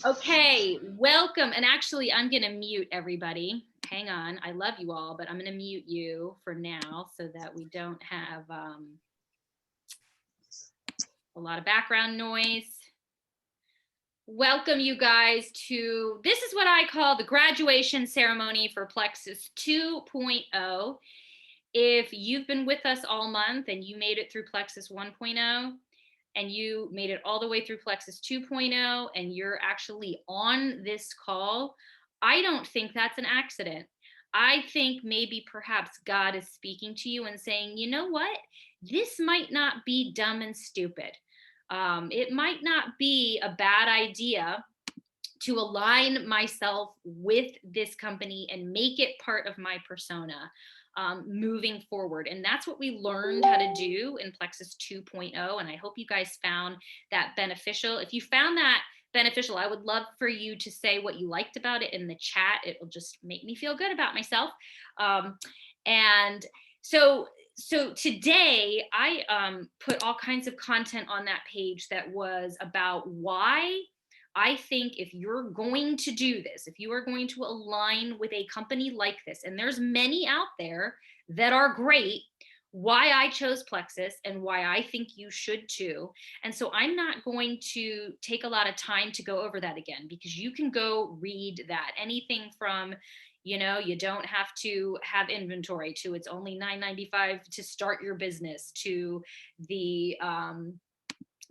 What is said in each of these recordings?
Okay, welcome. And actually, I'm going to mute everybody. Hang on. I love you all, but I'm going to mute you for now so that we don't have a lot of background noise. Welcome you guys to, this is what I call the graduation ceremony for Plexus 2.0. If you've been with us all month and you made it through Plexus 1.0, and you made it all the way through Plexus 2.0, and you're actually on this call, I don't think that's an accident. I think maybe perhaps God is speaking to you and saying, you know what? This might not be dumb and stupid. It might not be a bad idea to align myself with this company and make it part of my persona. Moving forward. And that's what we learned how to do in Plexus 2.0. And I hope you guys found that beneficial. If you found that beneficial, I would love for you to say what you liked about it in the chat. It will just make me feel good about myself. And so today I put all kinds of content on that page that was about why I think if you're going to do this, if you are going to align with a company like this, and there's many out there that are great, why I chose Plexus and why I think you should too. And so I'm not going to take a lot of time to go over that again, because you can go read that. Anything from, you know, you don't have to have inventory, to it's only $9.95 to start your business, to the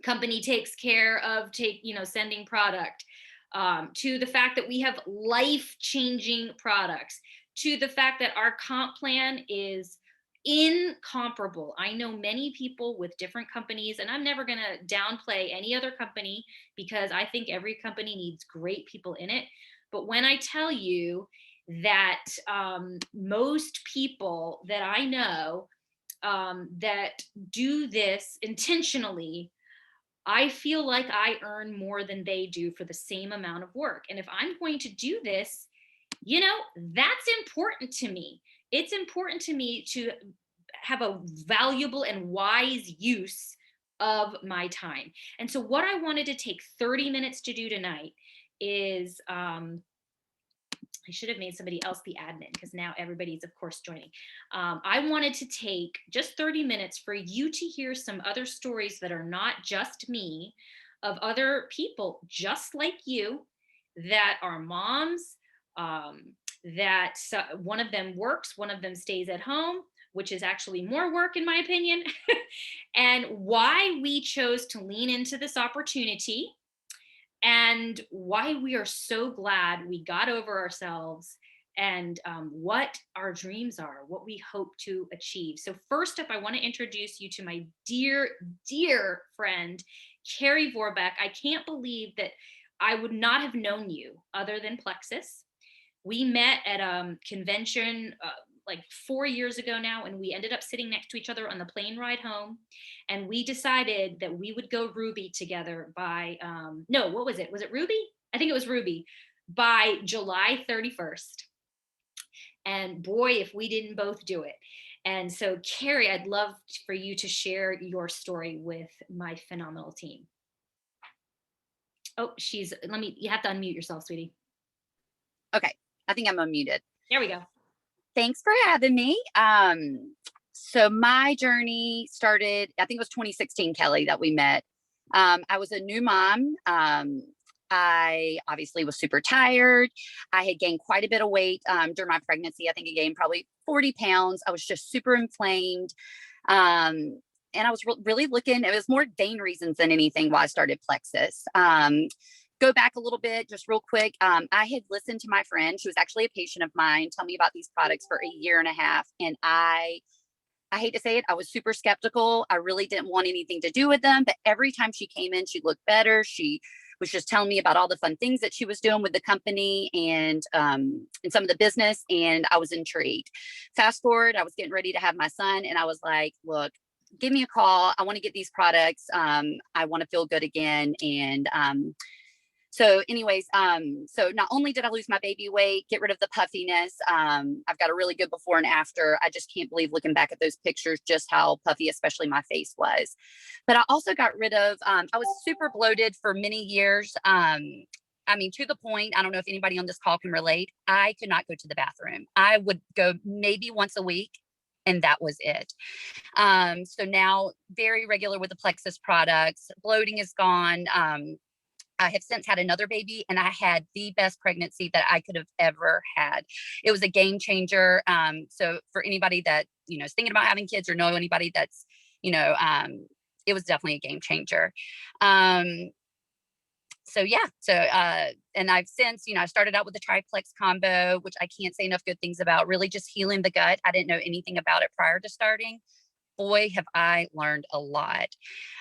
company takes care of sending product, to the fact that we have life-changing products, to the fact that our comp plan is incomparable. I know many people with different companies, and I'm never going to downplay any other company because I think every company needs great people in it. But when I tell you that most people that I know that do this intentionally, I feel like I earn more than they do for the same amount of work. And if I'm going to do this, you know, that's important to me. It's important to me to have a valuable and wise use of my time. And so what I wanted to take 30 minutes to do tonight is I should have made somebody else the admin, because now everybody's of course joining. I wanted to take just 30 minutes for you to hear some other stories that are not just me, of other people just like you that are moms, that one of them works, one of them stays at home, which is actually more work in my opinion, and why we chose to lean into this opportunity, and why we are so glad we got over ourselves, and what our dreams are, what we hope to achieve. So first up, I want to introduce you to my dear, dear friend, Carrie Vorbeck. I can't believe that I would not have known you other than Plexus. We met at a convention like 4 years ago now, and we ended up sitting next to each other on the plane ride home, and we decided that we would go Ruby together by no, what was it? Was it Ruby? I think it was Ruby, by July 31st. And boy, if we didn't both do it. And so Kerri, I'd love for you to share your story with my phenomenal team. Oh, you have to unmute yourself, sweetie. Okay, I think I'm unmuted. There we go. Thanks for having me. So my journey started, I think it was 2016, Kelly, that we met. I was a new mom. I obviously was super tired. I had gained quite a bit of weight during my pregnancy. I think I gained probably 40 pounds. I was just super inflamed. And I was really looking, it was more vain reasons than anything why I started Plexus. Go back a little bit, just real quick. I had listened to my friend, she was actually a patient of mine, tell me about these products for a year and a half. And I hate to say it, I was super skeptical. I really didn't want anything to do with them. But every time she came in, she looked better. She was just telling me about all the fun things that she was doing with the company and some of the business. And I was intrigued. Fast forward, I was getting ready to have my son. And I was like, look, give me a call. I want to get these products. I want to feel good again. And So anyways, so not only did I lose my baby weight, get rid of the puffiness, I've got a really good before and after. I just can't believe looking back at those pictures, just how puffy, especially my face was. But I also got rid of, I was super bloated for many years. I mean, to the point, I don't know if anybody on this call can relate. I could not go to the bathroom. I would go maybe once a week, and that was it. So now very regular with the Plexus products. Bloating is gone. I have since had another baby, and I had the best pregnancy that I could have ever had. It was a game changer. So for anybody that, you know, is thinking about having kids or know anybody that's, you know, it was definitely a game changer. So yeah, so and I've since, you know, I started out with the triplex combo, which I can't say enough good things about, really just healing the gut. I didn't know anything about it prior to starting. Boy, have I learned a lot.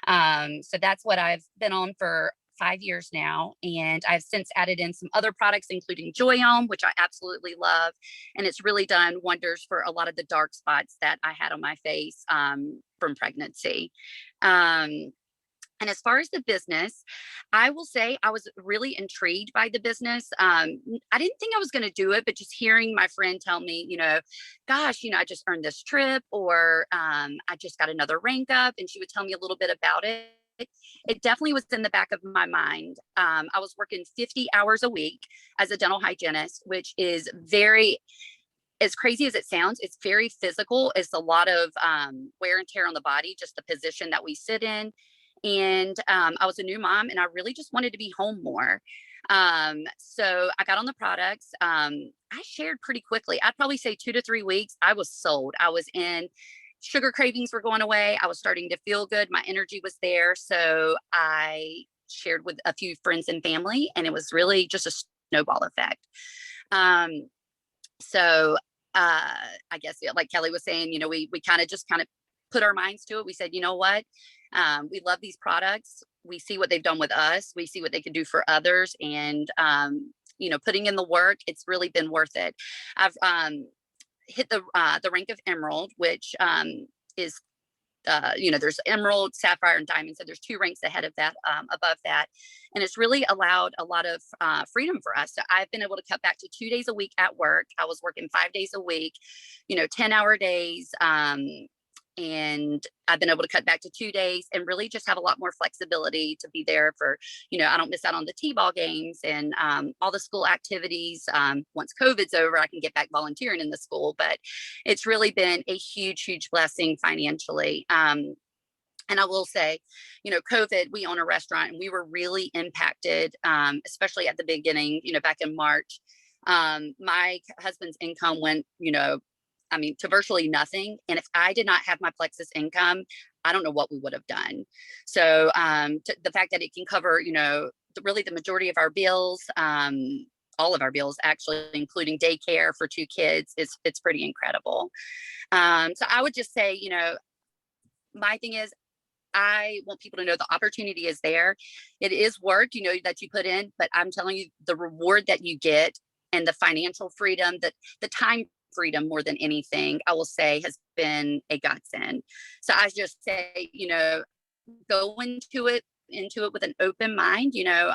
So that's what I've been on for 5 years now. And I've since added in some other products, including Joyome, which I absolutely love. And it's really done wonders for a lot of the dark spots that I had on my face from pregnancy. And as far as the business, I will say I was really intrigued by the business. I didn't think I was going to do it, but just hearing my friend tell me, you know, gosh, you know, I just earned this trip, or I just got another rank up, and she would tell me a little bit about it. It definitely was in the back of my mind. I was working 50 hours a week as a dental hygienist, which is very, as crazy as it sounds, it's very physical. It's a lot of wear and tear on the body, just the position that we sit in. And I was a new mom, and I really just wanted to be home more. So I got on the products. I shared pretty quickly. I'd probably say 2 to 3 weeks. I was sold. I was in. Sugar cravings were going away. I was starting to feel good. My energy was there. So I shared with a few friends and family, and it was really just a snowball effect. So I guess, yeah, like Kelly was saying, you know, we kind of put our minds to it. We said, you know what? We love these products. We see what they've done with us. We see what they can do for others. And, you know, putting in the work, it's really been worth it. I've hit the rank of emerald, which is, you know, there's emerald, sapphire, and diamond. So there's 2 ranks ahead of that, above that. And it's really allowed a lot of freedom for us. So I've been able to cut back to 2 days a week at work. I was working 5 days a week, you know, 10-hour days. And I've been able to cut back to 2 days and really just have a lot more flexibility to be there for, you know, I don't miss out on the T-ball games and all the school activities. Once COVID's over, I can get back volunteering in the school, but it's really been a huge, huge blessing financially. And I will say, you know, COVID, we own a restaurant, and we were really impacted, especially at the beginning, you know, back in March. My husband's income went, you know, I mean, to virtually nothing. And if I did not have my Plexus income, I don't know what we would have done. So the fact that it can cover, you know, really the majority of our bills, all of our bills, actually, including daycare for 2 kids, it's pretty incredible. So I would just say, you know, my thing is, I want people to know the opportunity is there. It is work, you know, that you put in, but I'm telling you, the reward that you get and the financial freedom, that the time freedom more than anything, I will say, has been a godsend. So I just say, you know, go into it with an open mind, you know,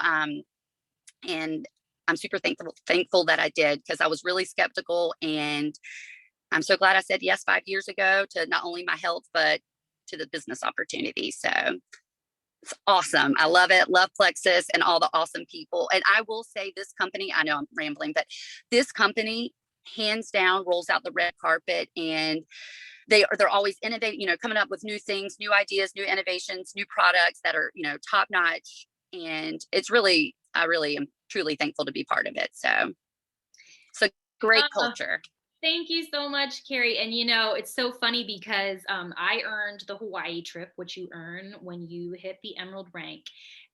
and I'm super thankful that I did, because I was really skeptical, and I'm so glad I said yes 5 years ago to not only my health, but to the business opportunity. So it's awesome. I love it. Love Plexus and all the awesome people. And I will say, this company, I know I'm rambling, but this company hands down rolls out the red carpet, and they're always innovating, you know, coming up with new things, new ideas, new innovations, new products that are, you know, top notch. And it's really, I really am truly thankful to be part of it. So great culture. Thank you so much, Kerri. And you know, it's so funny because I earned the Hawaii trip, which you earn when you hit the Emerald rank,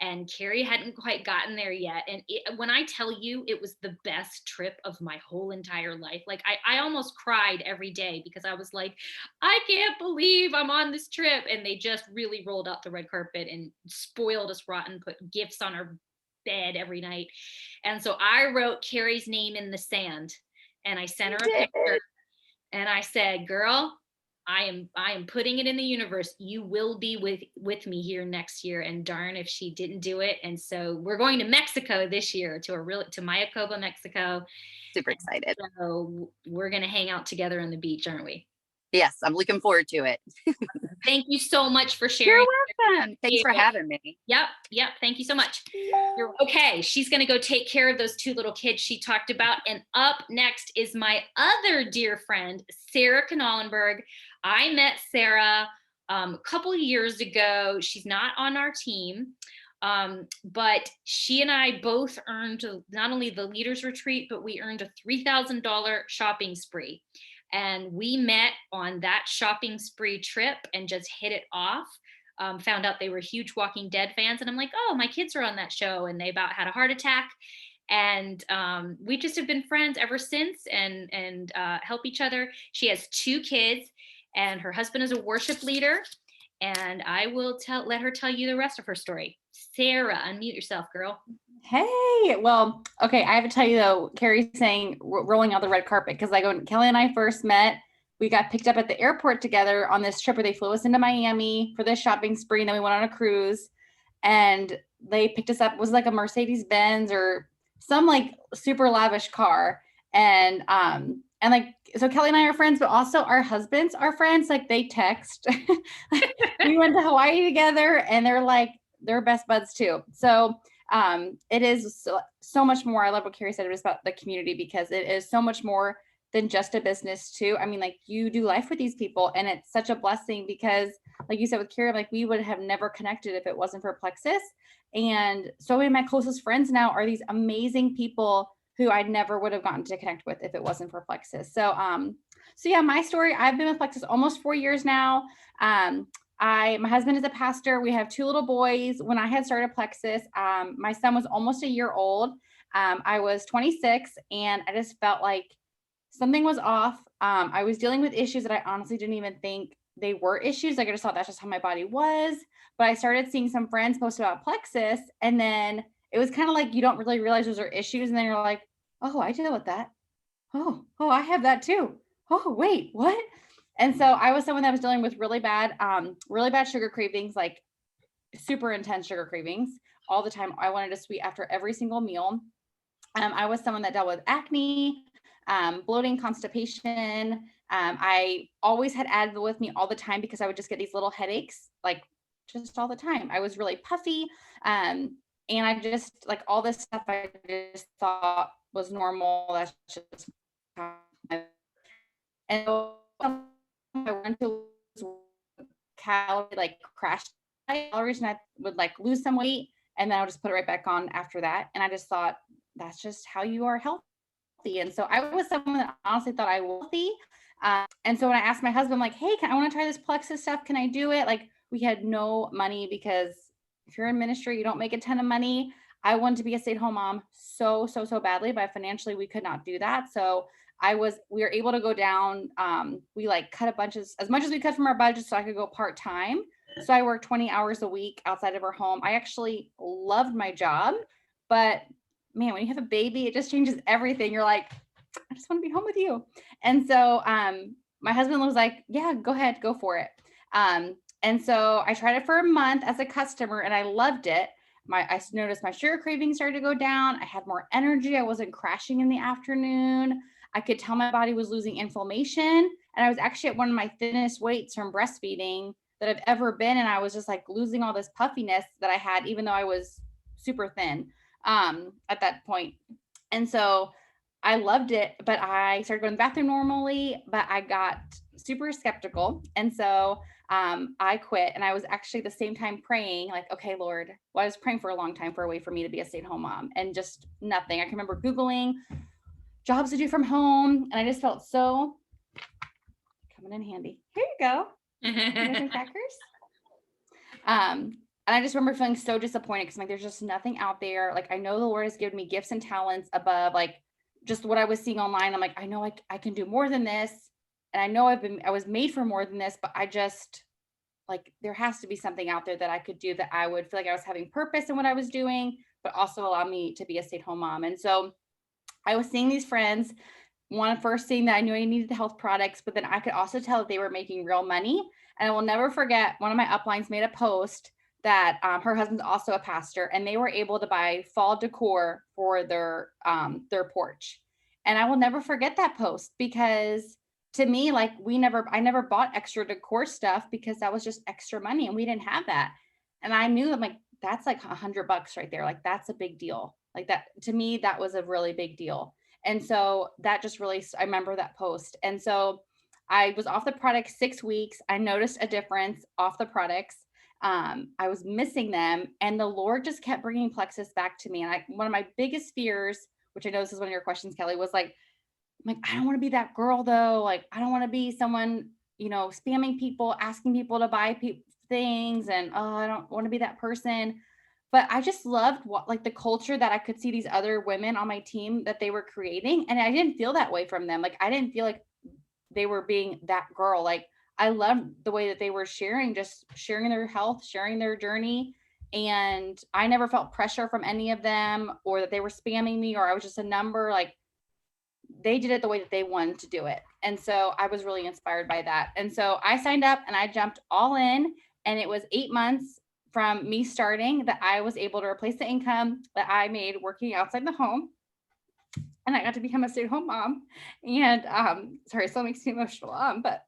and Kerri hadn't quite gotten there yet. And when I tell you, it was the best trip of my whole entire life. Like I almost cried every day, because I was like, I can't believe I'm on this trip. And they just really rolled out the red carpet and spoiled us rotten, put gifts on our bed every night. And so I wrote Kerri's name in the sand, and I sent her a picture, and I said, girl, I am putting it in the universe. You will be with me here next year. And darn if she didn't do it. And so we're going to Mexico this year to Mayacoba, Mexico. Super excited. So we're gonna hang out together on the beach, aren't we? Yes, I'm looking forward to it. Thank you so much for sharing. You're welcome. Thanks for having me. Yep. Thank you so much. Okay, she's going to go take care of those two little kids she talked about. And up next is my other dear friend, Sarah Knollenberg. I met Sarah a couple of years ago. She's not on our team, but she and I both earned not only the Leaders Retreat, but we earned a $3,000 shopping spree. And we met on that shopping spree trip and just hit it off. Found out they were huge Walking Dead fans. And I'm like, oh, my kids are on that show. And they about had a heart attack. And we just have been friends ever since and help each other. She has 2 kids and her husband is a worship leader. And I will let her tell you the rest of her story. Sarah, unmute yourself, girl. Hey, well, okay. I have to tell you though, Kerri saying rolling out the red carpet, because when Kelly and I first met, we got picked up at the airport together on this trip where they flew us into Miami for this shopping spree. And then we went on a cruise and they picked us up. It was like a Mercedes Benz or some like super lavish car. And like, so Kelly and I are friends, but also our husbands are friends. Like they text. We went to Hawaii together and they're best buds too. So it is so much more. I love what Kerri said. It was about the community because it is so much more than just a business too. I mean, like you do life with these people and it's such a blessing because like you said with Kerri, like we would have never connected if it wasn't for Plexus. And so many of my closest friends now are these amazing people who I never would have gotten to connect with if it wasn't for Plexus. So yeah, my story, I've been with Plexus almost 4 years now. My husband is a pastor. We have 2 little boys. When I had started Plexus, my son was almost a year old. I was 26 and I just felt like something was off. I was dealing with issues that I honestly didn't even think they were issues. Like I just thought that's just how my body was. But I started seeing some friends post about Plexus. And then it was kind of like, you don't really realize those are issues. And then you're like, oh, I deal with that. Oh, I have that too. Oh, wait, what? And so I was someone that was dealing with really bad sugar cravings, like super intense sugar cravings all the time. I wanted a sweet after every single meal. I was someone that dealt with acne, bloating, constipation. I always had Advil with me all the time because I would just get these little headaches, like just all the time. I was really puffy. And I just like all this stuff I just thought was normal. That's just how and so I went to calorie, like crash calories, and I would like lose some weight and then I'll just put it right back on after that. And I just thought that's just how you are healthy. And so I was someone that honestly thought I was healthy. And so when I asked my husband, like, hey, I want to try this Plexus stuff. Can I do it? Like we had no money because if you're in ministry, you don't make a ton of money. I wanted to be a stay-at-home mom so badly, but financially we could not do that. So we were able to go down. We like cut as much as we could from our budget so I could go part-time. So I worked 20 hours a week outside of our home. I actually loved my job, but man, when you have a baby, it just changes everything. You're like, I just want to be home with you. And so my husband was like, yeah, go ahead, go for it. And so I tried it for a month as a customer and I loved it. I noticed my sugar cravings started to go down. I had more energy. I wasn't crashing in the afternoon. I could tell my body was losing inflammation. And I was actually at one of my thinnest weights from breastfeeding that I've ever been. And I was just like losing all this puffiness that I had, even though I was super thin at that point. And so I loved it, but I started going to the bathroom normally, but I got super skeptical. And so I quit. And I was actually at the same time praying like, okay, Lord, well, I was praying for a long time for a way for me to be a stay-at-home mom and just nothing. I can remember Googling jobs to do from home. And I just felt so coming in handy. Here you go. Crackers. And I just remember feeling so disappointed because like, there's just nothing out there. Like, I know the Lord has given me gifts and talents above like just what I was seeing online. I'm like, I know I can do more than this. And I know I was made for more than this, but I just like, there has to be something out there that I could do that I would feel like I was having purpose in what I was doing, but also allow me to be a stay-at-home mom. And so I was seeing these friends one first thing that I knew I needed the health products, but then I could also tell that they were making real money. And I will never forget, one of my uplines made a post that her husband's also a pastor, and they were able to buy fall decor for their porch. And I will never forget that post, because to me, like, I never bought extra decor stuff because that was just extra money and we didn't have that. And I knew, I'm like, that's like $100 right there. Like, that's a big deal. Like, that to me, that was a really big deal. And so that just really, I remember that post. And so I was off the product 6 weeks. I noticed a difference off the products. I was missing them, and the Lord just kept bringing Plexus back to me. And one of my biggest fears, which I know this is one of your questions, Kelly, was like, I'm like, I don't want to be that girl though. Like, I don't want to be someone, spamming people, asking people to buy things. And, oh, I don't want to be that person. But I just loved like the culture that I could see these other women on my team that they were creating. And I didn't feel that way from them. Like, I didn't feel like they were being that girl. Like, I loved the way that they were just sharing their health, sharing their journey. And I never felt pressure from any of them, or that they were spamming me, or I was just a number. Like, they did it the way that they wanted to do it. And so I was really inspired by that. And so I signed up and I jumped all in, and it was 8 months from me starting that I was able to replace the income that I made working outside the home. And I got to become a stay-at-home mom. And sorry, it still makes me emotional. But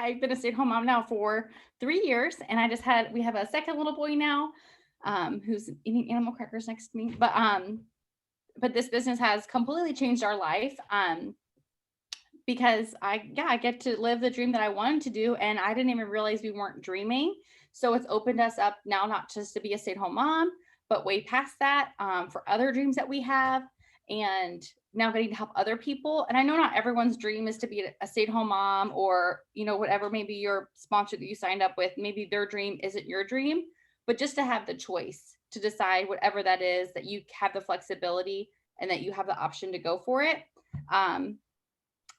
I've been a stay-at-home mom now for 3 years, and we have a second little boy now, who's eating animal crackers next to me. But this business has completely changed our life, because I get to live the dream that I wanted to do, and I didn't even realize we weren't dreaming. So it's opened us up now, not just to be a stay-at-home mom, but way past that, for other dreams that we have, and now getting to help other people. And I know not everyone's dream is to be a stay-at-home mom, or, whatever, maybe your sponsor that you signed up with, maybe their dream isn't your dream, but just to have the choice to decide whatever that is, that you have the flexibility and that you have the option to go for it.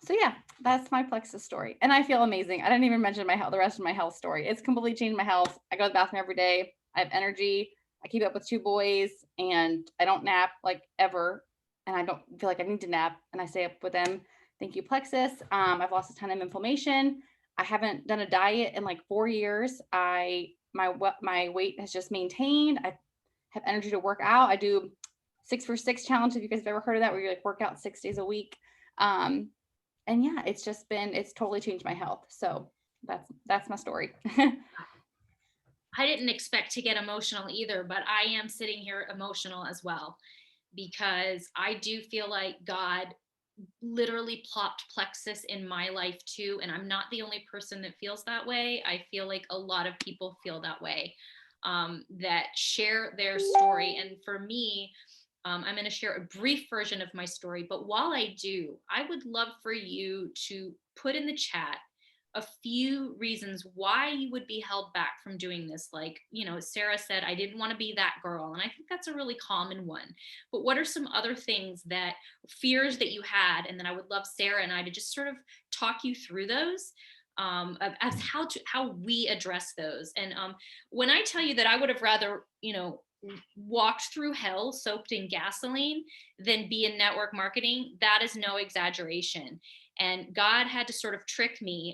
So yeah, that's my Plexus story. And I feel amazing. I didn't even mention the rest of my health story. It's completely changed my health. I go to the bathroom every day. I have energy. I keep up with 2 boys, and I don't nap like ever. And I don't feel like I need to nap, and I stay up with them. Thank you, Plexus. I've lost a ton of inflammation. I haven't done a diet in like 4 years. My weight has just maintained. I have energy to work out. I do 6 for 6 challenge, if you guys have ever heard of that, where you like work out 6 days a week. And yeah, it's totally changed my health. So that's my story. I didn't expect to get emotional either, but I am sitting here emotional as well, because I do feel like God literally plopped Plexus in my life too. And I'm not the only person that feels that way. I feel like a lot of people feel that way, that share their story. And for me, I'm going to share a brief version of my story. But while I do, I would love for you to put in the chat a few reasons why you would be held back from doing this. Like, Sarah said, I didn't want to be that girl. And I think that's a really common one. But what are some other things, that fears that you had? And then I would love Sarah and I to just sort of talk you through those, as how we address those. And when I tell you that I would have rather, walked through hell soaked in gasoline than be in network marketing, that is no exaggeration. And God had to sort of trick me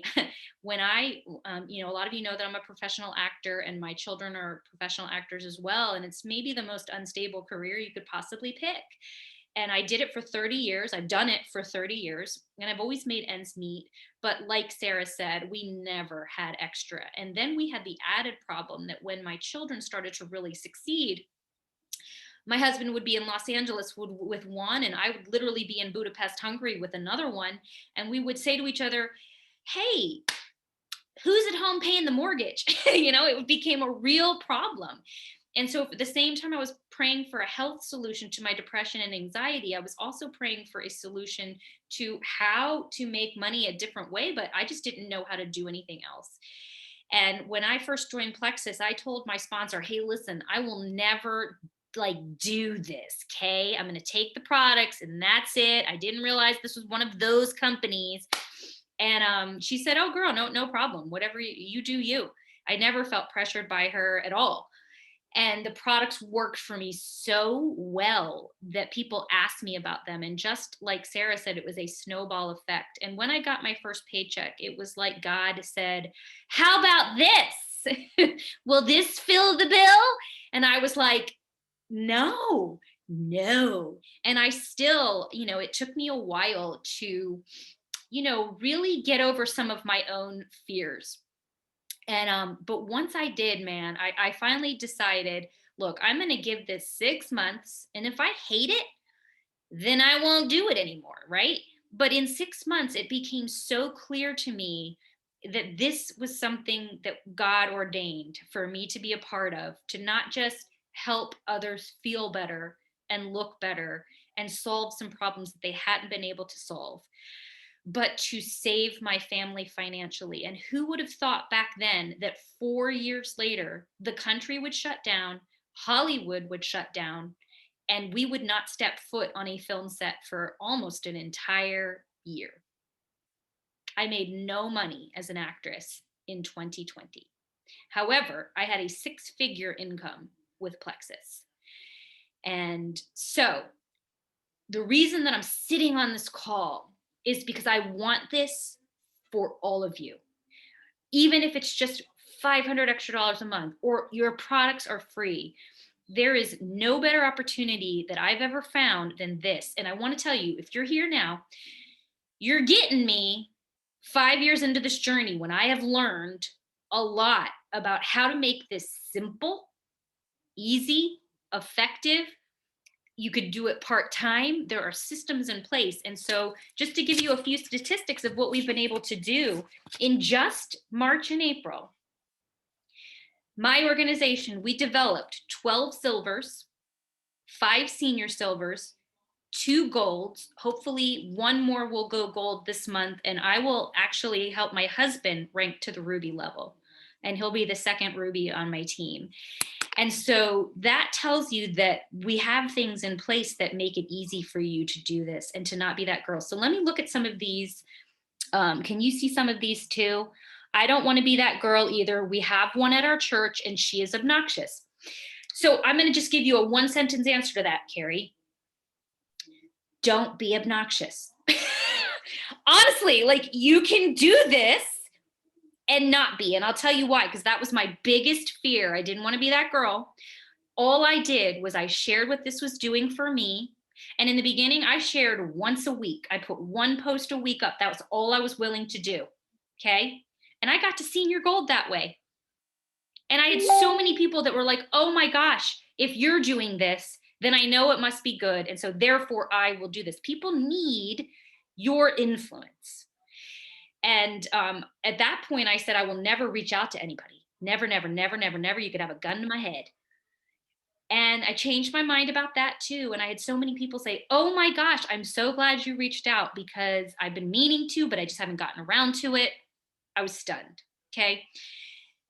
when a lot of you know that I'm a professional actor, and my children are professional actors as well. And it's maybe the most unstable career you could possibly pick. And I did it for 30 years. I've done it for 30 years, and I've always made ends meet. But like Sarah said, we never had extra. And then we had the added problem that when my children started to really succeed, my husband would be in Los Angeles with one, and I would literally be in Budapest, Hungary with another one. And we would say to each other, hey, who's at home paying the mortgage? It became a real problem. And so at the same time I was praying for a health solution to my depression and anxiety, I was also praying for a solution to how to make money a different way, but I just didn't know how to do anything else. And when I first joined Plexus, I told my sponsor, hey, listen, I will never do this. Okay. I'm going to take the products and that's it. I didn't realize this was one of those companies. And she said, oh girl, no problem. Whatever you do, you. I never felt pressured by her at all. And the products worked for me so well that people asked me about them. And just like Sarah said, it was a snowball effect. And when I got my first paycheck, it was like God said, how about this? Will this fill the bill? And I was like, no. And I still, it took me a while to, really get over some of my own fears. And but once I did, man, I finally decided, look, I'm going to give this 6 months, and if I hate it, then I won't do it anymore, right? But in 6 months, it became so clear to me that this was something that God ordained for me to be a part of, to not just help others feel better and look better and solve some problems that they hadn't been able to solve, but to save my family financially. And who would have thought back then that 4 years later, the country would shut down, Hollywood would shut down, and we would not step foot on a film set for almost an entire year. I made no money as an actress in 2020. However, I had a 6-figure income with Plexus. And so the reason that I'm sitting on this call is because I want this for all of you. Even if it's just $500 extra a month or your products are free, there is no better opportunity that I've ever found than this. And I want to tell you, if you're here now, you're getting me 5 years into this journey when I have learned a lot about how to make this simple, easy, effective. You could do it part-time. There are systems in place. And so just to give you a few statistics of what we've been able to do in just March and April, my organization, we developed 12 silvers, 5 senior silvers, 2 golds. Hopefully one more will go gold this month. And I will actually help my husband rank to the ruby level. And he'll be the second ruby on my team. And so that tells you that we have things in place that make it easy for you to do this and to not be that girl. So let me look at some of these. Can you see some of these too? I don't want to be that girl either. We have one at our church and she is obnoxious. So I'm going to just give you a 1-sentence answer to that, Kerri. Don't be obnoxious. Honestly, like you can do this and not be. And I'll tell you why, because that was my biggest fear. I didn't want to be that girl. All I did was I shared what this was doing for me. And in the beginning, I shared once a week. I put 1 post a week up. That was all I was willing to do. Okay. And I got to senior gold that way. And I had so many people that were like, oh my gosh, if you're doing this, then I know it must be good. And so therefore I will do this. People need your influence. And at that point, I said, I will never reach out to anybody. Never, never, never, never, never. You could have a gun to my head. And I changed my mind about that too. And I had so many people say, oh my gosh, I'm so glad you reached out because I've been meaning to, but I just haven't gotten around to it. I was stunned. Okay.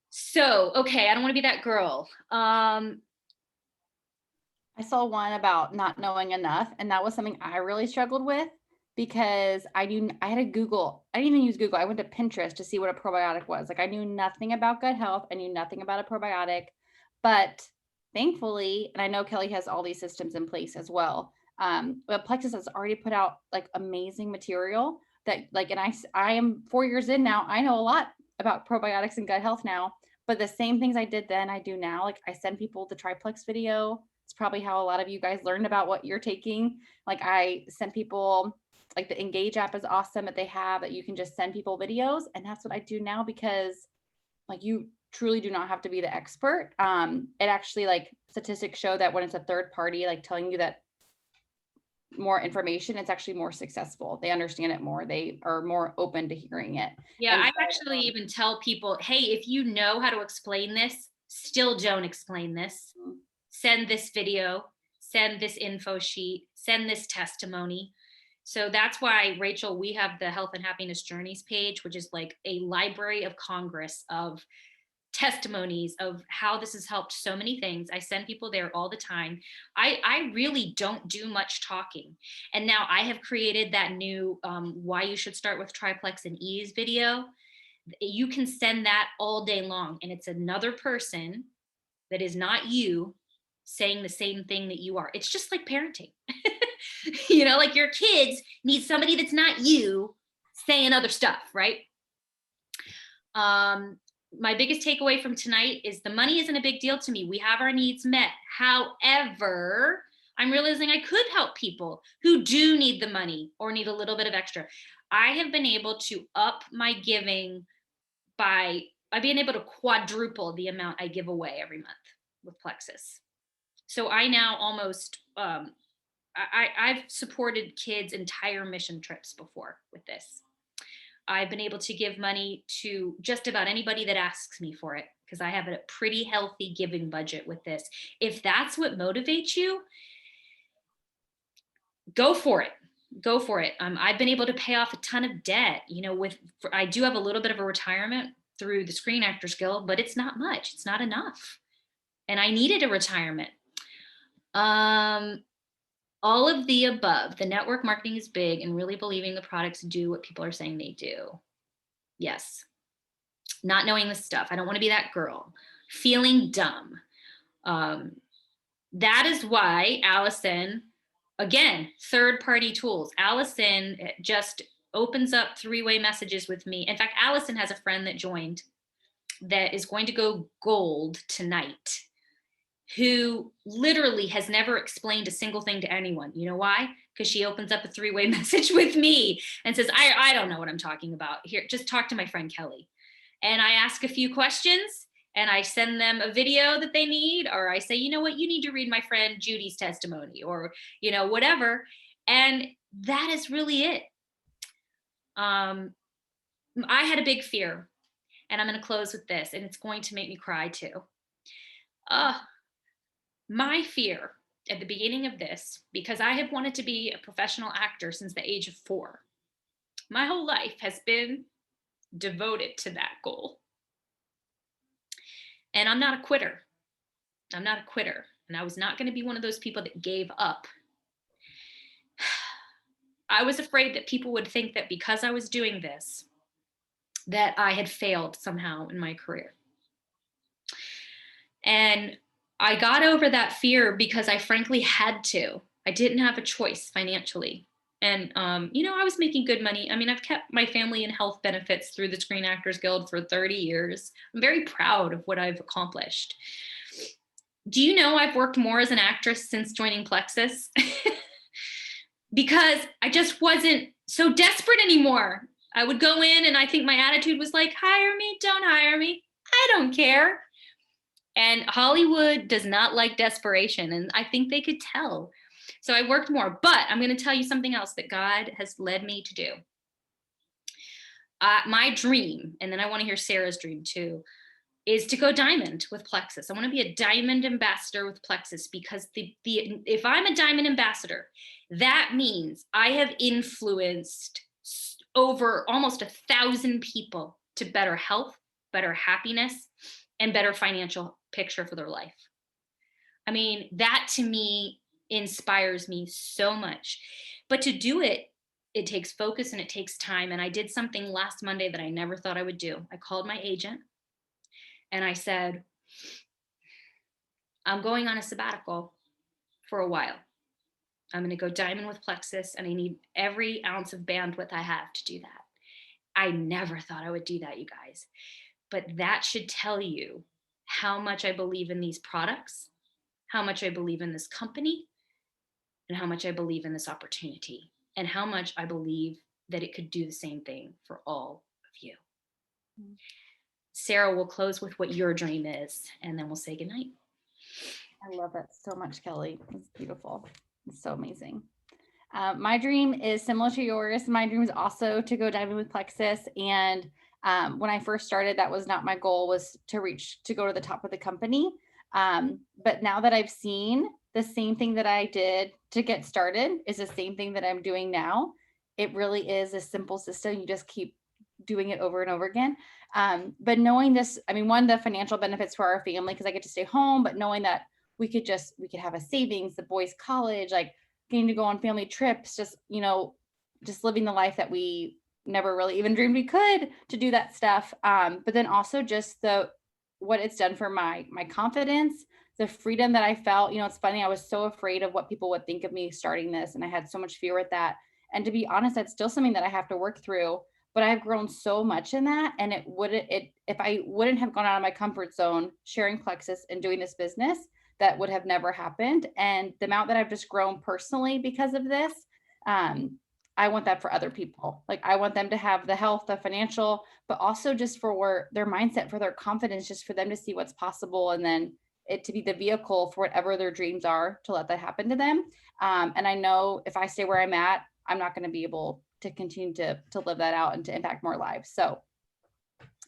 So, okay, I don't want to be that girl. I saw one about not knowing enough. And that was something I really struggled with. Because I had to Google. I didn't even use Google. I went to Pinterest to see what a probiotic was. Like I knew nothing about gut health. I knew nothing about a probiotic, but thankfully, and I know Kelly has all these systems in place as well. But Plexus has already put out like amazing material that like, and I am 4 years in now. I know a lot about probiotics and gut health now, but the same things I did then I do now. Like I send people the Triplex video. It's probably how a lot of you guys learned about what you're taking. Like I sent people, like the Engage app is awesome that they have that you can just send people videos. And that's what I do now because like you truly do not have to be the expert. It actually like statistics show that when it's a third party, like telling you that more information, it's actually more successful. They understand it more. They are more open to hearing it. Yeah, I actually even tell people, hey, if you know how to explain this, still don't explain this. Send this video, send this info sheet, send this testimony. So that's why, Rachel, we have the Health and Happiness Journeys page, which is like a library of Congress of testimonies of how this has helped so many things. I send people there all the time. I really don't do much talking. And now I have created that new why you should start with Triplex and Ease video. You can send that all day long. And it's another person that is not you saying the same thing that you are. It's just like parenting. You know, like your kids need somebody that's not you saying other stuff, right? My biggest takeaway from tonight is the money isn't a big deal to me. We have our needs met. However, I'm realizing I could help people who do need the money or need a little bit of extra. I have been able to up my giving by being able to quadruple the amount I give away every month with Plexus. So I now almost, I've supported kids' entire mission trips before with this. I've been able to give money to just about anybody that asks me for it because I have a pretty healthy giving budget with this. If that's what motivates you, go for it. Go for it. I've been able to pay off a ton of debt. You know, I do have a little bit of a retirement through the Screen Actors Guild, but it's not much. It's not enough. And I needed a retirement. All of the above. The network marketing is big and really believing the products do what people are saying they do. Yes. Not knowing the stuff. I don't want to be that girl. Feeling dumb. That is why Allison, again, third-party tools. Allison just opens up three-way messages with me. In fact, Allison has a friend that joined that is going to go gold tonight, who literally has never explained a single thing to anyone. You know why? Because she opens up a three-way message with me and says, I don't know what I'm talking about. Here, just talk to my friend Kelly. And I ask a few questions and I send them a video that they need, or I say, you know what, you need to read my friend Judy's testimony, or, you know, whatever. And that is really it. I had a big fear, and I'm going to close with this, and it's going to make me cry too. My fear at the beginning of this, because I have wanted to be a professional actor since the age of 4. My whole life has been devoted to that goal. And I'm not a quitter. I'm not a quitter. And I was not going to be one of those people that gave up. I was afraid that people would think that because I was doing this, that I had failed somehow in my career. And I got over that fear because I frankly had to. I didn't have a choice financially. And, you know, I was making good money. I mean, I've kept my family in health benefits through the Screen Actors Guild for 30 years. I'm very proud of what I've accomplished. Do you know I've worked more as an actress since joining Plexus? Because I just wasn't so desperate anymore. I would go in and I think my attitude was like, hire me, don't hire me. I don't care. And Hollywood does not like desperation. And I think they could tell. So I worked more, but I'm going to tell you something else that God has led me to do. My dream, and then I want to hear Sarah's dream too, is to go diamond with Plexus. I want to be a diamond ambassador with Plexus because if I'm a diamond ambassador, that means I have influenced over almost 1,000 people to better health, better happiness, and better financial picture for their life. I mean, that to me inspires me so much. But to do it, it takes focus and it takes time. And I did something last Monday that I never thought I would do. I called my agent and I said, I'm going on a sabbatical for a while. I'm going to go diamond with Plexus and I need every ounce of bandwidth I have to do that. I never thought I would do that, you guys. But that should tell you how much I believe in these products, how much I believe in this company, and how much I believe in this opportunity, and how much I believe that it could do the same thing for all of you. Mm-hmm. Sarah will close with what your dream is, and then we'll say goodnight. I love that so much, Kelly. It's beautiful. It's so amazing. My dream is similar to yours. My dream is also to go diving with Plexus. And when I first started, that was not my goal, was to go to the top of the company. But now that I've seen the same thing that I did to get started is the same thing that I'm doing now. It really is a simple system. You just keep doing it over and over again. But knowing this, I mean, one, the financial benefits for our family, because I get to stay home, but knowing that we could have a savings, the boys' college, like getting to go on family trips, just living the life that we never really even dreamed we could to do that stuff. But then also just the what it's done for my confidence, the freedom that I felt. You know, it's funny, I was so afraid of what people would think of me starting this, and I had so much fear with that. And to be honest, that's still something that I have to work through, but I've grown so much in that. And if I wouldn't have gone out of my comfort zone, sharing Plexus and doing this business, that would have never happened. And the amount that I've just grown personally because of this, I want that for other people. Like, I want them to have the health, the financial, but also just for their mindset, for their confidence, just for them to see what's possible, and then it to be the vehicle for whatever their dreams are, to let that happen to them. And I know if I stay where I'm at, I'm not going to be able to continue to live that out and to impact more lives. So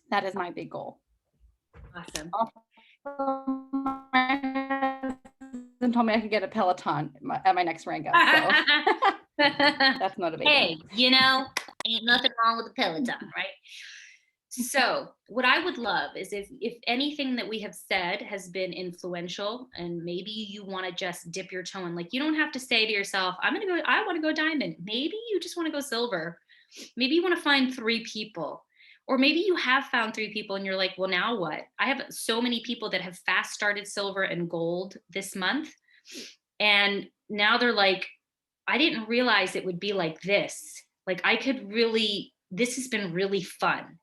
that is my big goal. Awesome. My husband told me I could get a Peloton at my next rank up. So that's motivating. Hey, you know, ain't nothing wrong with a Peloton, right? So what I would love is if anything that we have said has been influential, and maybe you want to just dip your toe in, like, you don't have to say to yourself, I want to go diamond. Maybe you just want to go silver. Maybe you want to find 3 people, or maybe you have found 3 people and you're like, well, now what? I have so many people that have fast started silver and gold this month. And now they're like, I didn't realize it would be like this. Like, this has been really fun.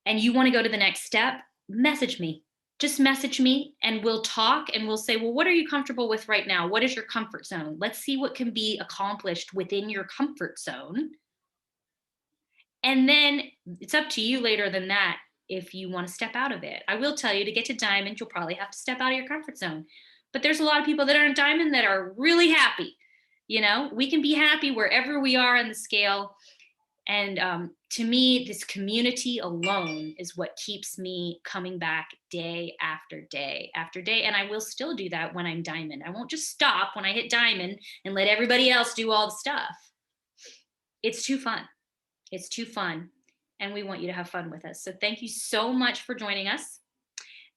And you want to go to the next step, message me. Just message me and we'll talk, and we'll say, well, what are you comfortable with right now? What is your comfort zone? Let's see what can be accomplished within your comfort zone. And then it's up to you later than that if you want to step out of it. I will tell you, to get to diamond, you'll probably have to step out of your comfort zone. But there's a lot of people that aren't diamond that are really happy. You know, we can be happy wherever we are on the scale. And to me, this community alone is what keeps me coming back day after day after day. And I will still do that when I'm diamond. I won't just stop when I hit diamond and let everybody else do all the stuff. It's too fun. It's too fun. And we want you to have fun with us. So thank you so much for joining us.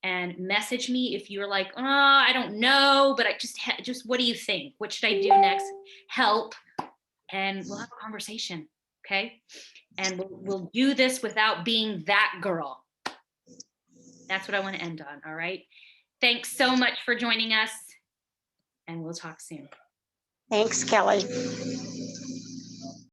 And message me if you're like, oh, I don't know, but I just what do you think? What should I do next? Help. And we'll have a conversation. Okay. And we'll do this without being that girl. That's what I want to end on. All right. Thanks so much for joining us, and we'll talk soon. Thanks, Kelly.